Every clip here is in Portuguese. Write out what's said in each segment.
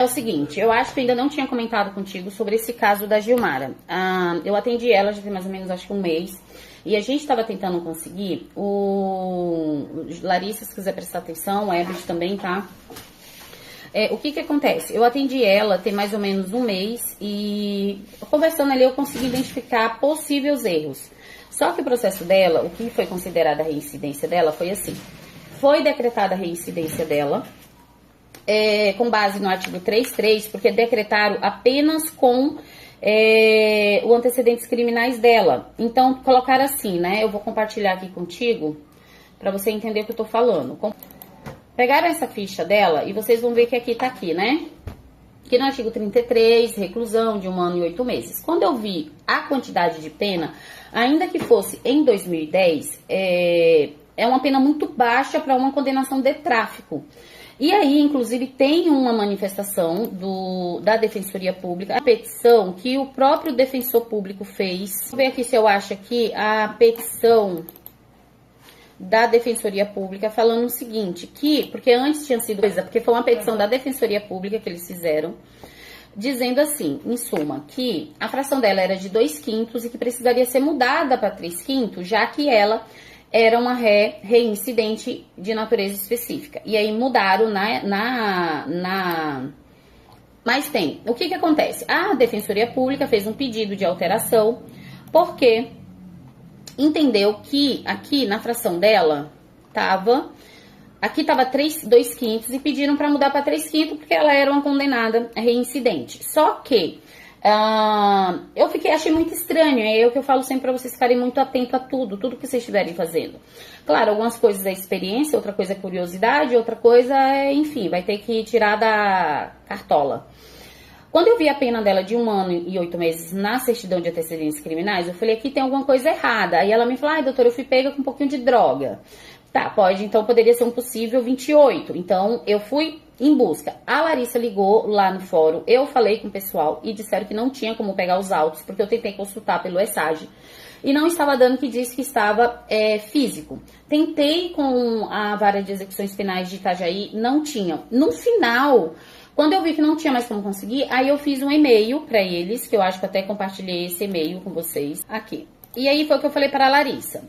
É o seguinte, eu acho que ainda não tinha comentado contigo sobre esse caso da Gilmara. Eu atendi ela já tem mais ou menos, acho que um mês. E a gente estava tentando conseguir Larissa, se quiser prestar atenção, o Ebert também, tá? O que que acontece? Eu atendi ela tem mais ou menos um mês e conversando ali eu consegui identificar possíveis erros. Só que o processo dela, o que foi considerada a reincidência dela foi assim. Foi decretada a reincidência dela, com base no artigo 3.3, porque decretaram apenas com os antecedentes criminais dela. Então, colocaram assim, né? Eu vou compartilhar aqui contigo, para você entender o que eu tô falando. Pegaram essa ficha dela e vocês vão ver que aqui tá aqui, né? Que no artigo 33, reclusão de 1 ano e 8 meses. Quando eu vi a quantidade de pena, ainda que fosse em 2010, é uma pena muito baixa para uma condenação de tráfico. E aí, inclusive, tem uma manifestação da Defensoria Pública, a petição que o próprio defensor público fez. Vou ver aqui se eu acho aqui a petição da Defensoria Pública falando o seguinte, porque antes tinha sido porque foi uma petição da Defensoria Pública que eles fizeram, dizendo assim, em suma, que a fração dela era de 2/5 e que precisaria ser mudada para 3/5, já que ela era uma reincidente de natureza específica. E aí mudaram Mas tem. O que acontece? A Defensoria Pública fez um pedido de alteração, porque entendeu que aqui na fração dela aqui tava 2/5 e pediram para mudar para 3/5 porque ela era uma condenada reincidente. Só que eu achei muito estranho, é o que eu falo sempre para vocês ficarem muito atentos a tudo que vocês estiverem fazendo. Claro, algumas coisas é experiência, outra coisa é curiosidade, outra coisa enfim, vai ter que tirar da cartola. Quando eu vi a pena dela de 1 ano e 8 meses na certidão de antecedentes criminais, eu falei, aqui tem alguma coisa errada. Aí ela me falou, ai doutora, eu fui pega com um pouquinho de droga. Tá, então poderia ser um possível 28. Então eu fui em busca. A Larissa ligou lá no fórum, eu falei com o pessoal e disseram que não tinha como pegar os autos, porque eu tentei consultar pelo ESAG. E não estava dando, que disse que estava físico. Tentei com a vara de execuções penais de Itajaí, não tinha. No final, quando eu vi que não tinha mais como conseguir, aí eu fiz um e-mail para eles, que eu acho que até compartilhei esse e-mail com vocês aqui. E aí foi o que eu falei para a Larissa.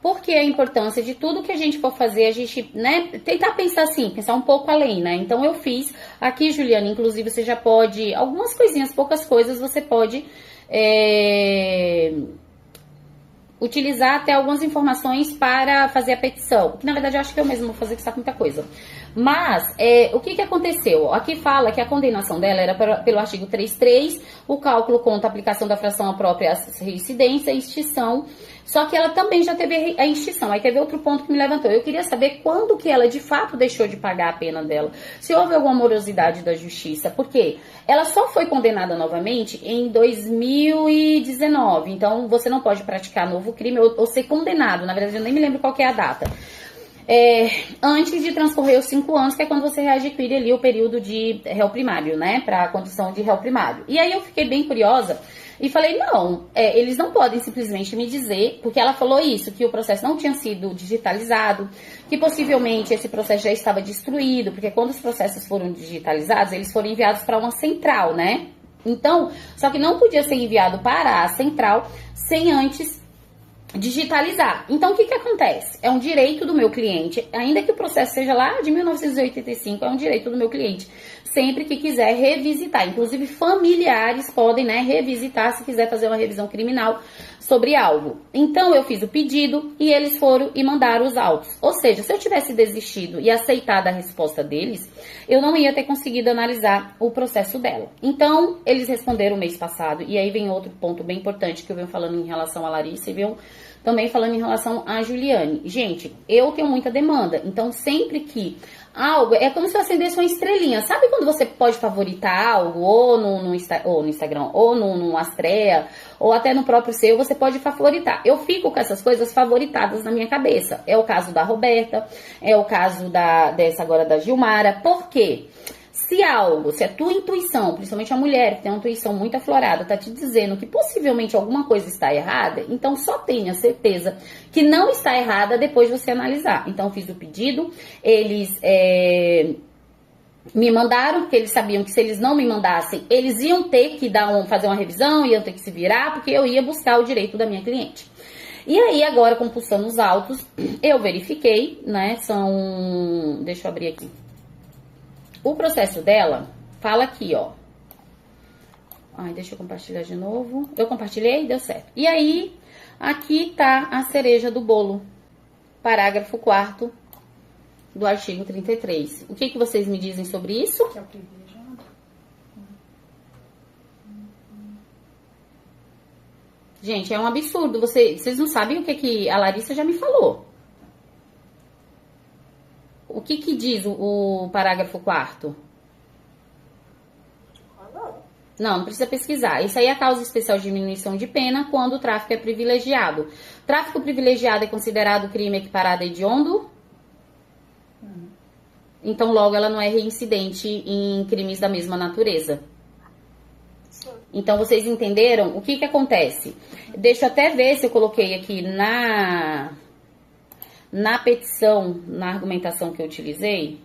Porque a importância de tudo que a gente for fazer, a gente, né, tentar pensar assim, pensar um pouco além, né? Então eu fiz aqui, Juliana, inclusive você já pode, algumas coisinhas, poucas coisas, você pode utilizar até algumas informações para fazer a petição. Que na verdade eu acho que eu mesmo vou fazer, que está com muita coisa. Mas, o que aconteceu? Aqui fala que a condenação dela era pelo artigo 3.3, o cálculo contra a aplicação da fração à própria reincidência e extinção. Só que ela também já teve a extinção. Aí teve outro ponto que me levantou. Eu queria saber quando que ela de fato deixou de pagar a pena dela. Se houve alguma morosidade da justiça. Porque ela só foi condenada novamente em 2019. Então, você não pode praticar novo crime ou ser condenado. Na verdade, eu nem me lembro qual que é a data. Antes de transcorrer os 5 anos, que é quando você readquire ali o período de réu primário, né? Para a condição de réu primário. E aí eu fiquei bem curiosa e falei, não, eles não podem simplesmente me dizer, porque ela falou isso, que o processo não tinha sido digitalizado, que possivelmente esse processo já estava destruído, porque quando os processos foram digitalizados, eles foram enviados para uma central, né? Então, só que não podia ser enviado para a central sem antes digitalizar. Então, o que acontece? É um direito do meu cliente, ainda que o processo seja lá de 1985, é um direito do meu cliente, sempre que quiser revisitar. Inclusive, familiares podem, né, revisitar se quiser fazer uma revisão criminal sobre algo. Então, eu fiz o pedido e eles foram e mandaram os autos. Ou seja, se eu tivesse desistido e aceitado a resposta deles, eu não ia ter conseguido analisar o processo dela. Então, eles responderam mês passado. E aí vem outro ponto bem importante que eu venho falando em relação a Larissa e venho também falando em relação a Juliane. Gente, eu tenho muita demanda. Então, sempre que algo... É como se eu acendesse uma estrelinha. Sabe quando você pode favoritar algo? Ou no Instagram, ou no Astrea, ou até no próprio seu, você pode favoritar. Eu fico com essas coisas favoritadas na minha cabeça. É o caso da Roberta, é o caso dessa agora da Gilmara. Por quê? Se a tua intuição, principalmente a mulher que tem uma intuição muito aflorada, tá te dizendo que possivelmente alguma coisa está errada, então só tenha certeza que não está errada depois de você analisar. Então eu fiz o pedido, eles me mandaram, porque eles sabiam que se eles não me mandassem, eles iam ter que fazer uma revisão, iam ter que se virar, porque eu ia buscar o direito da minha cliente. E aí agora, compulsando os autos, eu verifiquei, né, deixa eu abrir aqui. O processo dela fala aqui, ó. Ai, deixa eu compartilhar de novo. Eu compartilhei, deu certo. E aí, aqui tá a cereja do bolo. Parágrafo 4º do artigo 33. O que vocês me dizem sobre isso? Que é o privilegiado. Gente, é um absurdo. Vocês não sabem o que a Larissa já me falou. O que diz o parágrafo 4º? Não precisa pesquisar. Isso aí é a causa especial de diminuição de pena quando o tráfico é privilegiado. Tráfico privilegiado é considerado crime equiparado a hediondo? Então, logo, ela não é reincidente em crimes da mesma natureza. Sim. Então, vocês entenderam? O que acontece? Deixa eu até ver se eu coloquei aqui na petição, na argumentação que eu utilizei.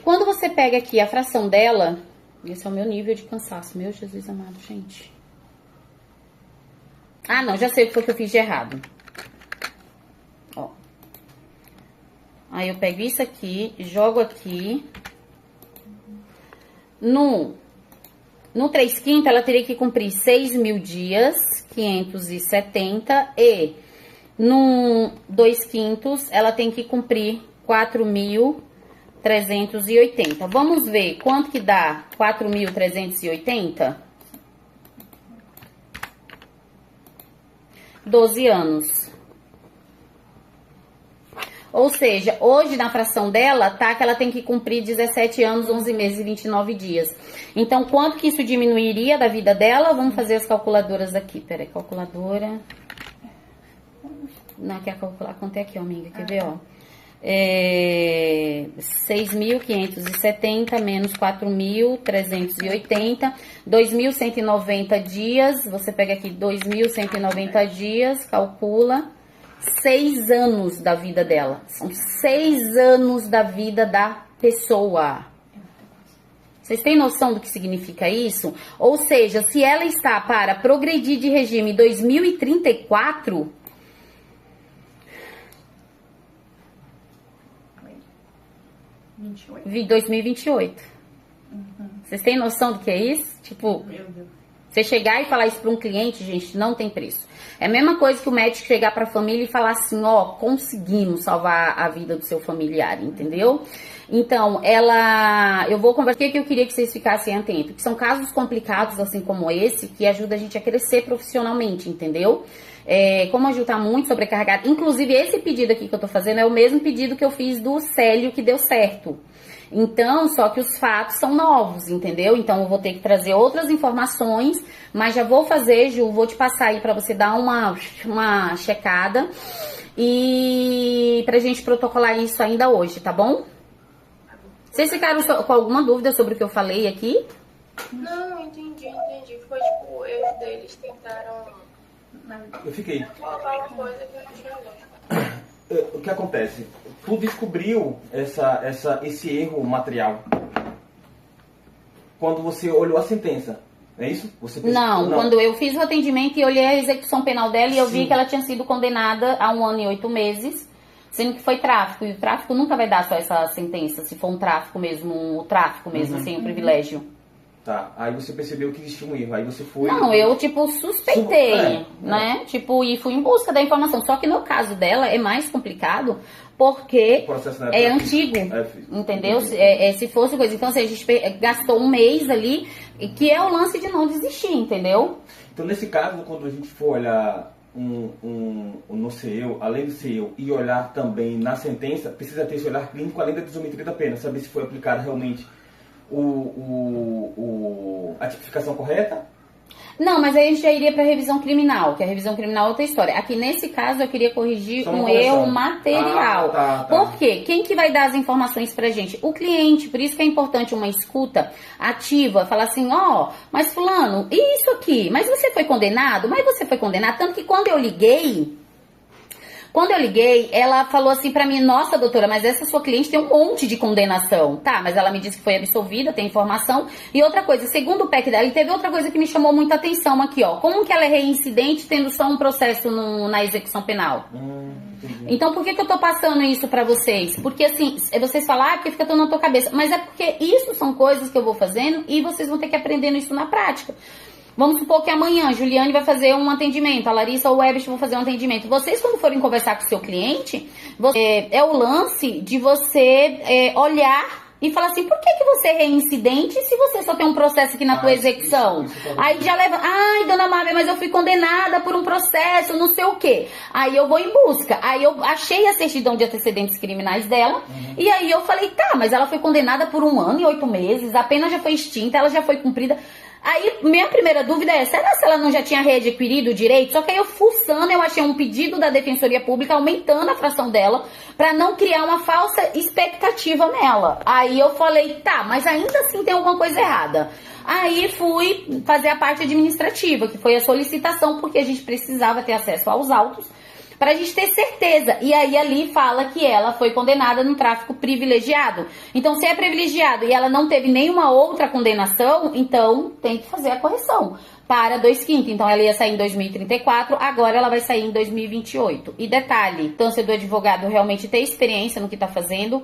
Quando você pega aqui a fração dela, esse é o meu nível de cansaço. Meu Jesus amado, gente. Ah, não, já sei o que foi que eu fiz de errado. Ó. Aí eu pego isso aqui, jogo aqui. No 3/5 ela teria que cumprir 6.000 dias, 570, e no 2/5 ela tem que cumprir 4.380. Vamos ver quanto que dá 4.380? 12 anos. Ou seja, hoje na fração dela, tá que ela tem que cumprir 17 anos, 11 meses e 29 dias. Então, quanto que isso diminuiria da vida dela? Vamos fazer as calculadoras aqui. Peraí, calculadora. Não, quer calcular quanto é aqui, ó, amiga? Quer ver, ó? 6.570 menos 4.380, 2.190 dias. Você pega aqui 2.190 dias, calcula. 6 anos da vida dela. São 6 anos da vida da pessoa. Vocês têm noção do que significa isso? Ou seja, se ela está para progredir de regime em 2034... 2028. Vocês têm noção do que é isso? Tipo, Meu Deus. você chegar e falar isso para um cliente, gente, não tem preço. É a mesma coisa que o médico chegar para a família e falar assim, ó, conseguimos salvar a vida do seu familiar, entendeu? Então, eu vou conversar, o que eu queria que vocês ficassem atentos, que são casos complicados, assim como esse, que ajuda a gente a crescer profissionalmente, entendeu? Como a Ju tá muito sobrecarregada, inclusive esse pedido aqui que eu tô fazendo é o mesmo pedido que eu fiz do Célio, que deu certo. Então, só que os fatos são novos, entendeu? Então, eu vou ter que trazer outras informações, mas já vou fazer, Ju, vou te passar aí pra você dar uma checada e pra gente protocolar isso ainda hoje, tá bom? Vocês ficaram com alguma dúvida sobre o que eu falei aqui? Não, entendi. Foi tipo, o erro deles tentaram Eu fiquei. colocar uma coisa que eu não tinha lógica. O que acontece? Tu descobriu esse erro material quando você olhou a sentença, é isso? Não, quando eu fiz o atendimento e olhei a execução penal dela e eu vi Sim. que ela tinha sido condenada a 1 ano e 8 meses, sendo que foi tráfico. E o tráfico nunca vai dar só essa sentença, se for um tráfico mesmo, o tráfico mesmo, sem o privilégio. Tá, aí você percebeu que existia um erro, aí você foi... Não, eu, tipo, suspeitei, né? É. Tipo, e fui em busca da informação. Só que no caso dela é mais complicado porque O processo na é época antigo, é, entendeu? Se fosse coisa... Então, assim, a gente gastou um mês ali, que é o lance de não desistir, entendeu? Então, nesse caso, quando a gente for olhar no CEU, além do CEU, e olhar também na sentença, precisa ter esse olhar clínico além da desometria da pena, saber se foi aplicado realmente a tipificação correta. Não, mas aí a gente já iria para revisão criminal, que a revisão criminal é outra história. Aqui nesse caso eu queria corrigir um erro material. Tá. Por quê? Quem que vai dar as informações pra gente? O cliente. Por isso que é importante uma escuta ativa, falar assim, mas fulano, e isso aqui? Mas você foi condenado? Mas você foi condenado? Tanto que quando eu liguei, ela falou assim pra mim, nossa, doutora, mas essa sua cliente tem um monte de condenação. Tá, mas ela me disse que foi absolvida, tem informação. E outra coisa, segundo o PEC dela, e teve outra coisa que me chamou muita atenção aqui, como que ela é reincidente tendo só um processo na execução penal? Então, por que eu tô passando isso pra vocês? Porque assim, vocês falam, porque fica tão na tua cabeça. Mas é porque isso são coisas que eu vou fazendo e vocês vão ter que aprender isso na prática. Vamos supor que amanhã a Juliane vai fazer um atendimento, a Larissa ou o Ebert vão fazer um atendimento. Vocês, quando forem conversar com o seu cliente, é o lance de você olhar e falar assim, por que você é reincidente se você só tem um processo aqui na tua execução? Aí já leva, dona Mábia, mas eu fui condenada por um processo, não sei o quê. Aí eu vou em busca. Aí eu achei a certidão de antecedentes criminais dela. E aí eu falei, tá, mas ela foi condenada por 1 ano e 8 meses, a pena já foi extinta, ela já foi cumprida. Aí, minha primeira dúvida é, será que ela não já tinha readquirido o direito? Só que aí eu fuçando, eu achei um pedido da Defensoria Pública aumentando a fração dela pra não criar uma falsa expectativa nela. Aí eu falei, tá, mas ainda assim tem alguma coisa errada. Aí fui fazer a parte administrativa, que foi a solicitação, porque a gente precisava ter acesso aos autos pra gente ter certeza. E aí ali fala que ela foi condenada no tráfico privilegiado. Então, se é privilegiado e ela não teve nenhuma outra condenação, então tem que fazer a correção para 2/5. Então, ela ia sair em 2034, agora ela vai sair em 2028. E detalhe, então, do advogado realmente ter experiência no que está fazendo,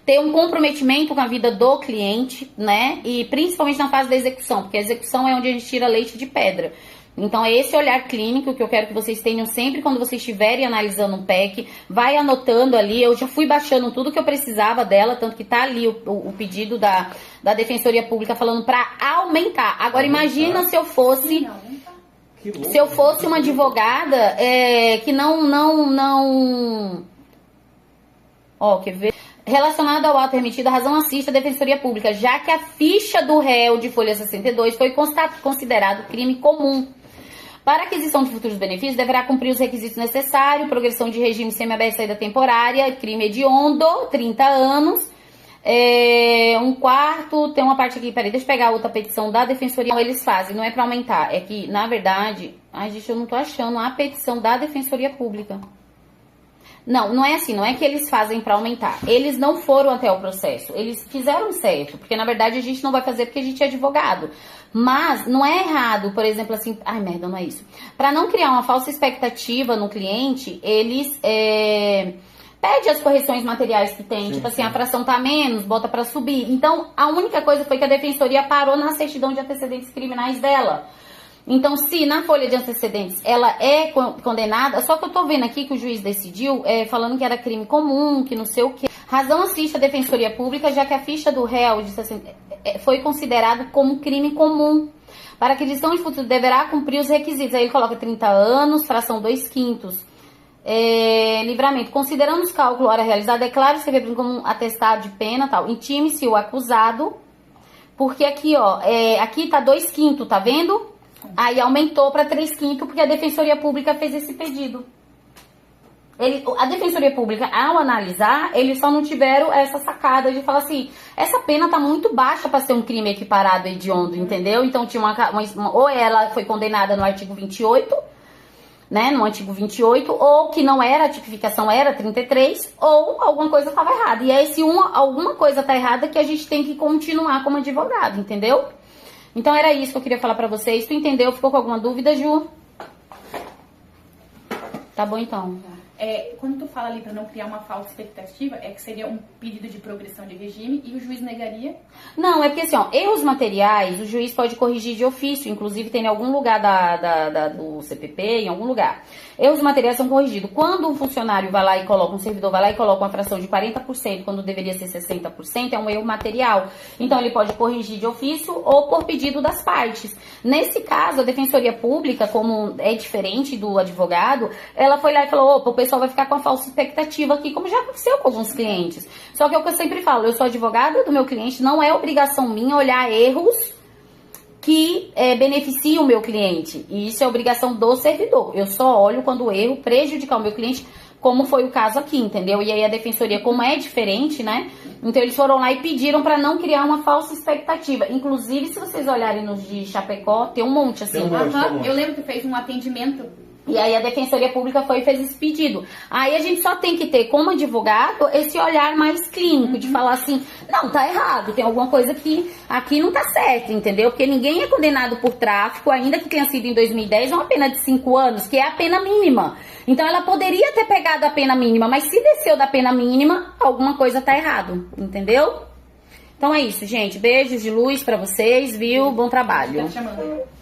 ter um comprometimento com a vida do cliente, né? E principalmente na fase da execução, porque a execução é onde a gente tira leite de pedra. Então, é esse olhar clínico que eu quero que vocês tenham sempre quando vocês estiverem analisando um PEC. Vai anotando ali, eu já fui baixando tudo que eu precisava dela, tanto que tá ali o pedido da Defensoria Pública falando para aumentar. Agora, imagina se eu fosse... Se eu fosse uma advogada que não... quer ver? Relacionado ao ato remetido, a razão assiste à Defensoria Pública, já que a ficha do réu de folha 62 foi considerado crime comum. Para aquisição de futuros benefícios, deverá cumprir os requisitos necessários, progressão de regime semiaberto e saída temporária, crime hediondo, 30 anos, 1/4, tem uma parte aqui, peraí, deixa eu pegar a outra petição da Defensoria. Não, eles fazem, não é para aumentar, é que, na verdade, gente, eu não tô achando a petição da Defensoria Pública. Não é assim, não é que eles fazem pra aumentar. Eles não foram até o processo, eles fizeram certo, porque na verdade a gente não vai fazer porque a gente é advogado. Mas não é errado, por exemplo, assim, não é isso. Pra não criar uma falsa expectativa no cliente, eles pedem as correções materiais que tem, tipo assim, a fração tá menos, bota pra subir. Então, a única coisa foi que a Defensoria parou na certidão de antecedentes criminais dela. Então, se na folha de antecedentes ela é condenada, só que eu tô vendo aqui que o juiz decidiu falando que era crime comum, que não sei o que. Razão assiste à Defensoria Pública, já que a ficha do réu foi considerado como crime comum. Para aquisição de futuro deverá cumprir os requisitos. Aí ele coloca 30 anos, fração 2/5. Livramento. Considerando os cálculos hora realizada, é claro que você como um atestado de pena, tal. Intime-se o acusado, porque aqui, aqui tá 2/5, tá vendo? Aí aumentou para 3/5 porque a Defensoria Pública fez esse pedido. A Defensoria Pública, ao analisar, eles só não tiveram essa sacada de falar assim, essa pena tá muito baixa para ser um crime equiparado hediondo, entendeu? Então tinha ou ela foi condenada no artigo 28, né, no artigo 28, ou que não era, a tipificação era 33, ou alguma coisa estava errada. E é alguma coisa tá errada que a gente tem que continuar como advogado, entendeu? Então era isso que eu queria falar pra vocês. Tu entendeu? Ficou com alguma dúvida, Ju? Tá bom, então. Quando tu fala ali pra não criar uma falsa expectativa, é que seria um pedido de progressão de regime e o juiz negaria? Não, é porque assim, erros materiais, o juiz pode corrigir de ofício, inclusive tem em algum lugar do CPP, em algum lugar. Erros materiais são corrigidos. Quando um funcionário vai lá e coloca, um servidor vai lá e coloca uma fração de 40%, quando deveria ser 60%, é um erro material. Então ele pode corrigir de ofício ou por pedido das partes. Nesse caso, a Defensoria Pública, como é diferente do advogado, ela foi lá e falou, opa, o pessoal vai ficar com a falsa expectativa aqui, como já aconteceu com alguns clientes. Só que é o que eu sempre falo, eu sou advogada do meu cliente, não é obrigação minha olhar erros que beneficie o meu cliente. E isso é obrigação do servidor. Eu só olho quando o erro prejudicar o meu cliente, como foi o caso aqui, entendeu? E aí a defensoria, como é diferente, né? Então eles foram lá e pediram para não criar uma falsa expectativa. Inclusive, se vocês olharem nos de Chapecó, tem um monte assim. Tem um monte, tem um monte. Eu lembro que fez um atendimento. E aí a Defensoria Pública foi e fez esse pedido. Aí a gente só tem que ter, como advogado, esse olhar mais clínico, de falar assim, não, tá errado, tem alguma coisa que aqui não tá certo, entendeu? Porque ninguém é condenado por tráfico, ainda que tenha sido em 2010, é uma pena de 5 anos, que é a pena mínima. Então ela poderia ter pegado a pena mínima, mas se desceu da pena mínima, alguma coisa tá errado, entendeu? Então é isso, gente. Beijos de luz pra vocês, viu? Bom trabalho. Tá te chamando.